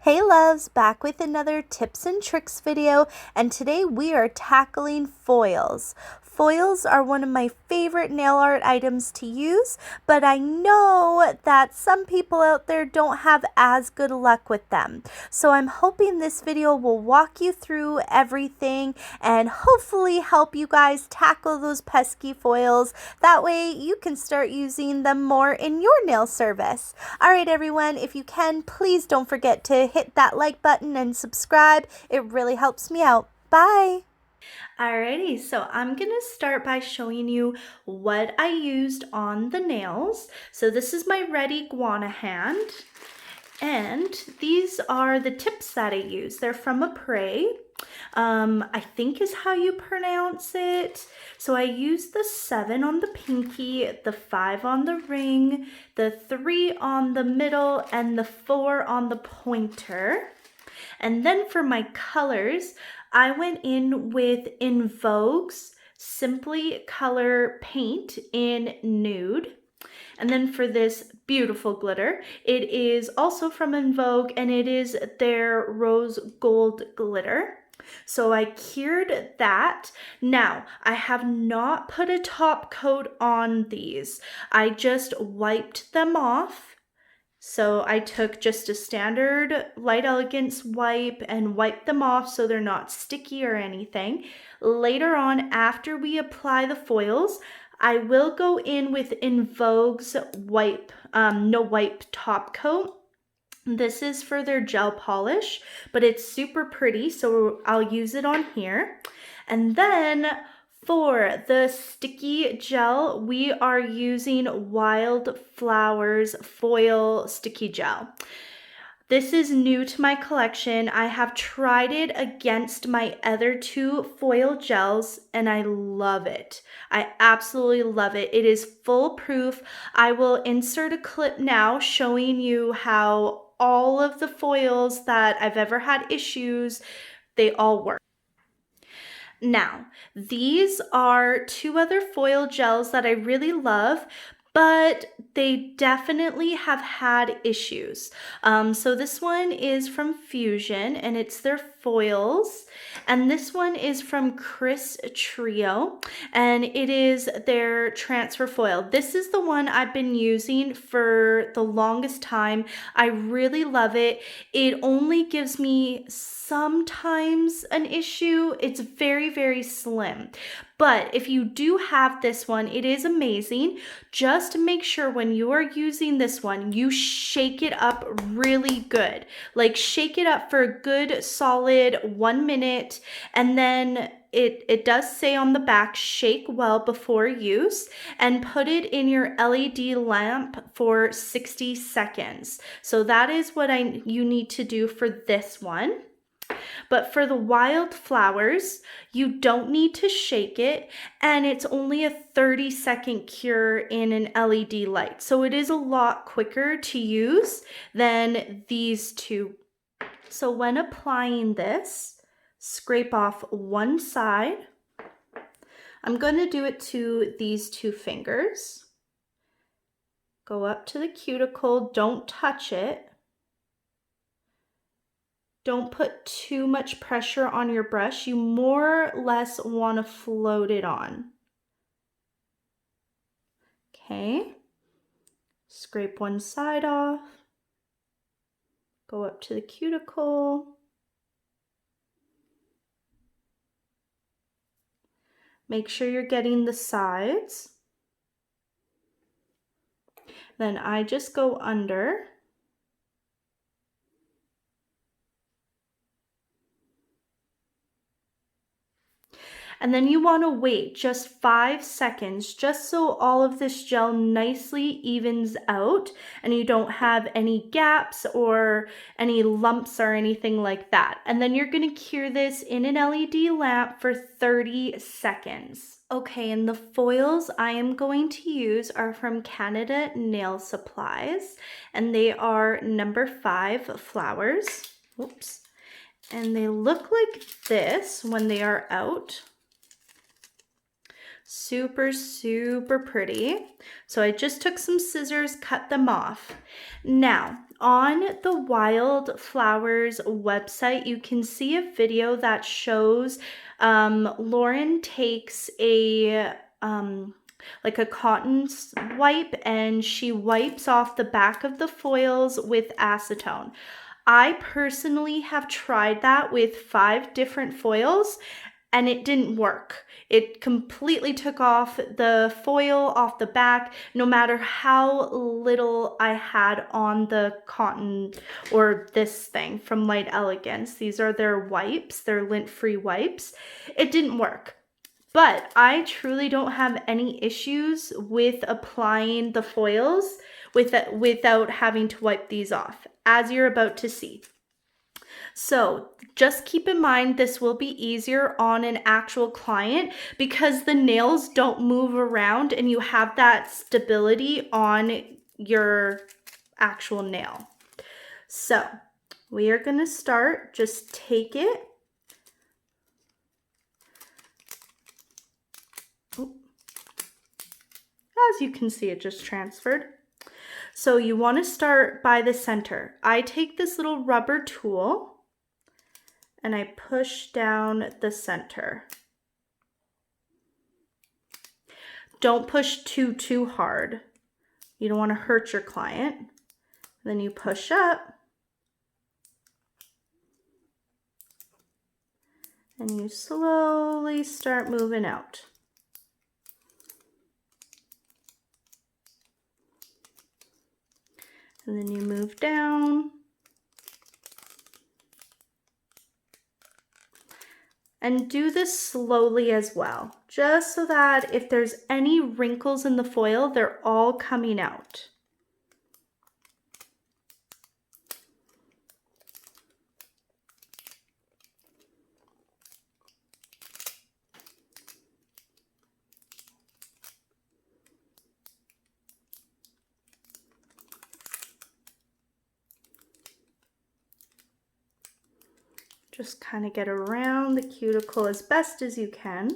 Hey loves, back with another tips and tricks video, and today we are tackling foils. Foils are one of my favorite nail art items to use, but I know that some people out there don't have as good luck with them. So I'm hoping this video will walk you through everything and hopefully help you guys tackle those pesky foils. That way you can start using them more in your nail service. Alright everyone, if you can, please don't forget to hit that like button and subscribe. It really helps me out. Bye! Alrighty, so I'm gonna start by showing you what I used on the nails. So this is my red iguana hand, and these are the tips that I use. They're from a Prey. I think is how you pronounce it. So I used the 7 on the pinky, the 5 on the ring, the 3 on the middle, and the 4 on the pointer. And then for my colors, I went in with In Vogue's Simply Color Paint in Nude. And then for this beautiful glitter, it is also from In Vogue, and it is their Rose Gold Glitter. So I cured that. Now, I have not put a top coat on these. I just wiped them off. So I took just a standard Light Elegance wipe and wiped them off so they're not sticky or anything. Later on, after we apply the foils, I will go in with In Vogue's no wipe top coat. This is for their gel polish, but it's super pretty, so I'll use it on here. And then for the sticky gel, we are using Wildflowers Foil Sticky Gel. This is new to my collection. I have tried it against my other 2 foil gels and I love it. I absolutely love it. It is foolproof. I will insert a clip now showing you how all of the foils that I've ever had issues, they all work. Now, these are 2 other foil gels that I really love, but they definitely have had issues. So this one is from Fusion, and it's their foils. And this one is from Chris Trio, and it is their transfer foil. This is the one I've been using for the longest time. I really love it. It only gives me sometimes an issue. It's very, very slim. But if you do have this one, it is amazing. Just make sure when you are using this one, you shake it up really good. Like shake it up for a good solid 1 minute, and then it does say on the back, shake well before use, and put it in your LED lamp for 60 seconds. So that is what you need to do for this one. But for the Wildflowers, you don't need to shake it, and it's only a 30-second cure in an LED light. So it is a lot quicker to use than these 2. So when applying this, scrape off one side. I'm going to do it to these 2 fingers. Go up to the cuticle, don't touch it. Don't put too much pressure on your brush. You more or less want to float it on. Okay. Scrape one side off. Go up to the cuticle. Make sure you're getting the sides. Then I just go under. And then you want to wait just 5 seconds just so all of this gel nicely evens out and you don't have any gaps or any lumps or anything like that. And then you're going to cure this in an LED lamp for 30 seconds. Okay, and the foils I am going to use are from Canada Nail Supplies, and they are number 5 flowers. Oops. And they look like this when they are out. Super, super pretty. So I just took some scissors, cut them off. Now, on the Wildflowers website, you can see a video that shows Lauren takes a like a cotton wipe and she wipes off the back of the foils with acetone. I personally have tried that with 5 different foils and it didn't work. It completely took off the foil off the back, no matter how little I had on the cotton or this thing from Light Elegance. These are their wipes, their lint-free wipes. It didn't work. But I truly don't have any issues with applying the foils without having to wipe these off, as you're about to see. So just keep in mind this will be easier on an actual client because the nails don't move around and you have that stability on your actual nail. So we are going to start, just take it. As you can see, it just transferred. So you want to start by the center. I take this little rubber tool and I push down the center. Don't push too hard. You don't want to hurt your client. Then you push up and you slowly start moving out. And then you move down. And do this slowly as well, just so that if there's any wrinkles in the foil, they're all coming out. Just kind of get around the cuticle as best as you can.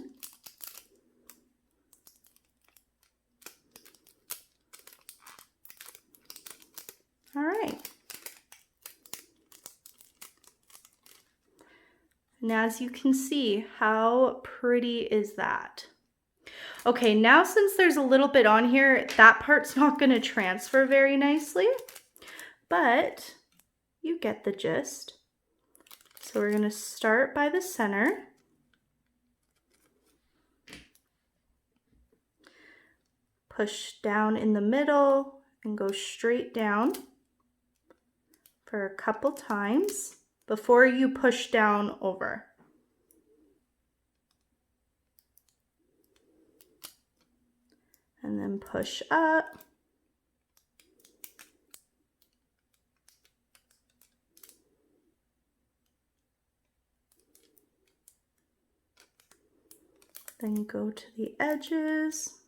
All right. And as you can see, how pretty is that? Okay, now since there's a little bit on here, that part's not going to transfer very nicely, but you get the gist. So we're going to start by the center. Push down in the middle and go straight down for a couple times before you push down over. And then push up. Then go to the edges.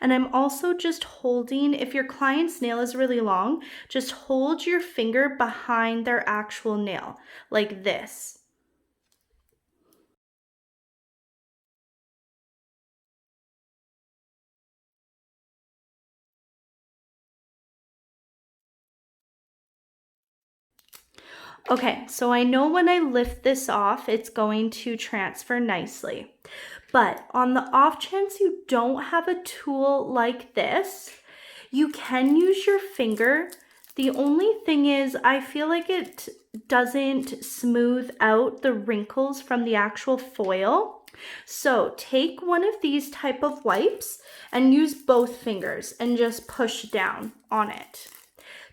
And I'm also just holding, if your client's nail is really long, just hold your finger behind their actual nail, like this. Okay, so I know when I lift this off, it's going to transfer nicely. But on the off chance you don't have a tool like this, you can use your finger. The only thing is, I feel like it doesn't smooth out the wrinkles from the actual foil. So take one of these type of wipes and use both fingers and just push down on it.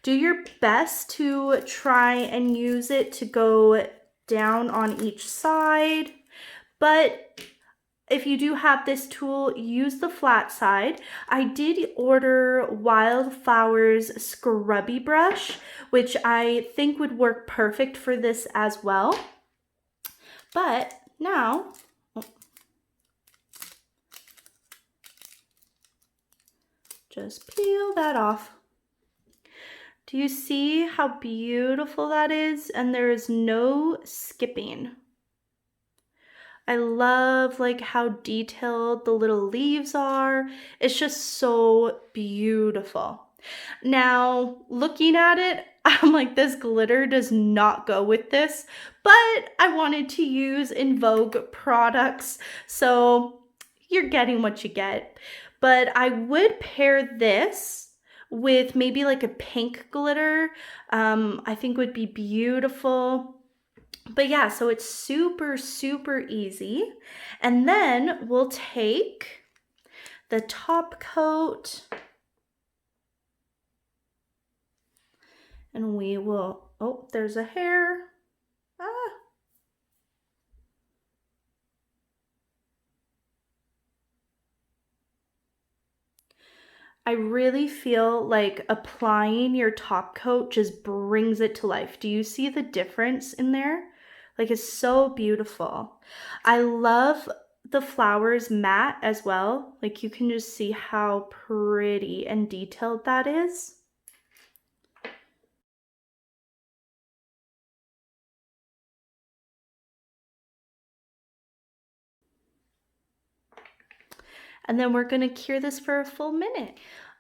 Do your best to try and use it to go down on each side, but if you do have this tool, use the flat side. I did order Wildflowers scrubby brush, which I think would work perfect for this as well. But now, just peel that off. Do you see how beautiful that is? And there is no skipping. I love like how detailed the little leaves are. It's just so beautiful. Now, looking at it, I'm like, this glitter does not go with this, but I wanted to use In Vogue products, so you're getting what you get. But I would pair this with maybe like a pink glitter. I think would be beautiful. But yeah, so it's super, super easy. And then we'll take the top coat and we will, oh, there's a hair. Ah. I really feel like applying your top coat just brings it to life. Do you see the difference in there? Like, it's so beautiful. I love the flowers matte as well. Like, you can just see how pretty and detailed that is. And then we're going to cure this for a full minute.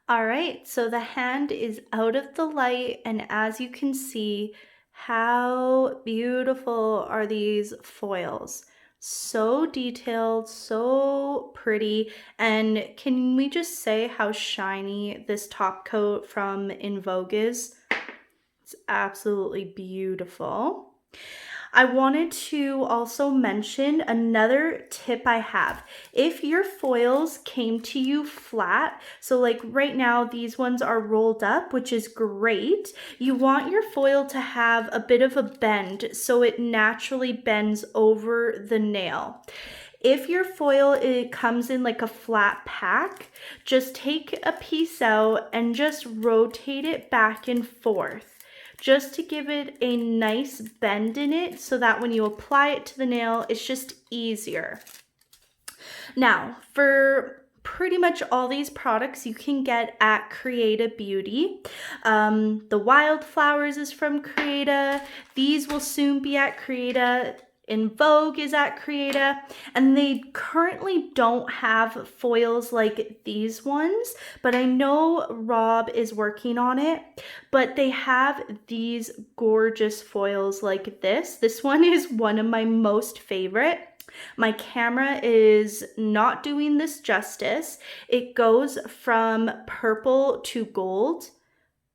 All right, so the hand is out of the light, and as you can see, how beautiful are these foils? So detailed, so pretty, and can we just say how shiny this top coat from In Vogue is? It's absolutely beautiful. I wanted to also mention another tip I have. If your foils came to you flat, so like right now these ones are rolled up, which is great. You want your foil to have a bit of a bend so it naturally bends over the nail. If your foil comes in like a flat pack, just take a piece out and just rotate it back and forth, just to give it a nice bend in it so that when you apply it to the nail, it's just easier. Now, for pretty much all these products you can get at Creata Beauty. The Wildflowers is from Creata. These will soon be at Creata. In Vogue is at Creata, and they currently don't have foils like these ones, but I know Rob is working on it. But they have these gorgeous foils like this. This one is one of my most favorite. My camera is not doing this justice. It goes from purple to gold.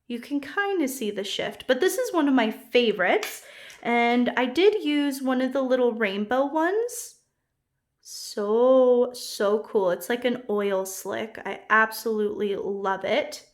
You can kind of see the shift, but this is one of my favorites. And I did use one of the little rainbow ones. So cool. It's like an oil slick. I absolutely love it.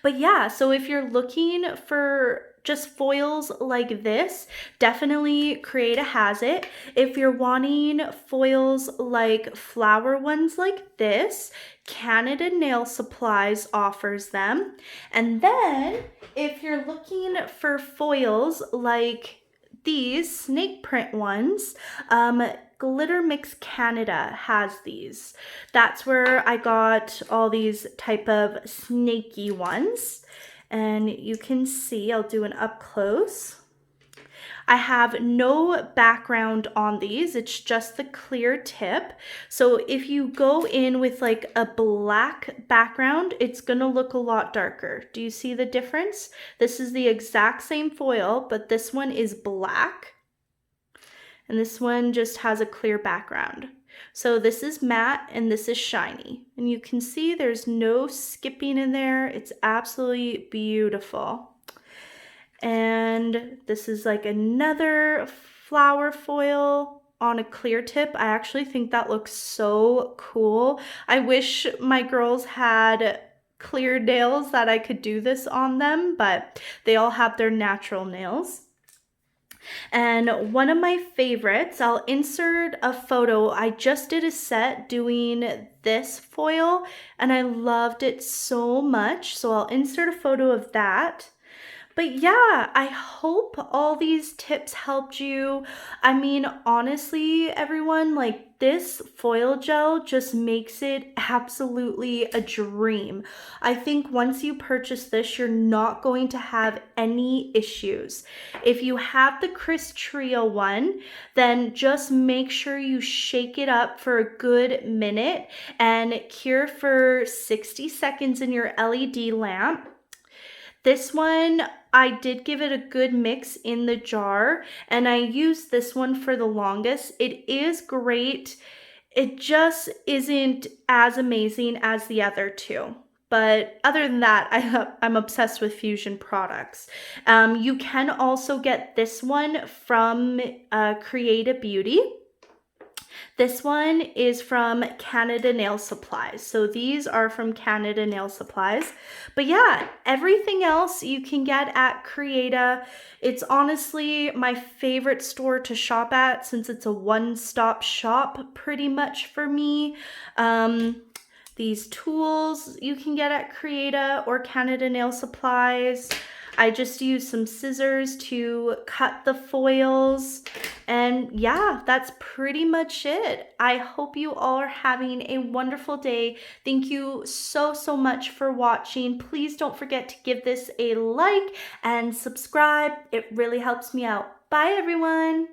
But yeah, so if you're looking for just foils like this, definitely Creata has it. If you're wanting foils like flower ones like this, Canada Nail Supplies offers them. And then if you're looking for foils like these snake print ones, Glitter Mix Canada has these. That's where I got all these type of snaky ones. And you can see, I'll do an up close. I have no background on these, it's just the clear tip. So if you go in with like a black background, it's gonna look a lot darker. Do you see the difference? This is the exact same foil, but this one is black. And this one just has a clear background. So this is matte and this is shiny. And you can see there's no skipping in there. It's absolutely beautiful. And this is like another flower foil on a clear tip. I actually think that looks so cool. I wish my girls had clear nails that I could do this on them, but they all have their natural nails. And one of my favorites, I'll insert a photo. I just did a set doing this foil and I loved it so much. So I'll insert a photo of that. But yeah, I hope all these tips helped you. I mean, honestly, everyone, like this foil gel just makes it absolutely a dream. I think once you purchase this, you're not going to have any issues. If you have the Chris Trio one, then just make sure you shake it up for a good minute and cure for 60 seconds in your LED lamp. This one, I did give it a good mix in the jar, and I used this one for the longest. It is great. It just isn't as amazing as the other two. But other than that, I'm obsessed with Fusion products. You can also get this one from Creata Beauty. This one is from Canada Nail Supplies. So these are from Canada Nail Supplies. But yeah, everything else you can get at Creata. It's honestly my favorite store to shop at since it's a one-stop shop pretty much for me. These tools you can get at Creata or Canada Nail Supplies. I just used some scissors to cut the foils. And yeah, that's pretty much it. I hope you all are having a wonderful day. Thank you so, so much for watching. Please don't forget to give this a like and subscribe. It really helps me out. Bye, everyone.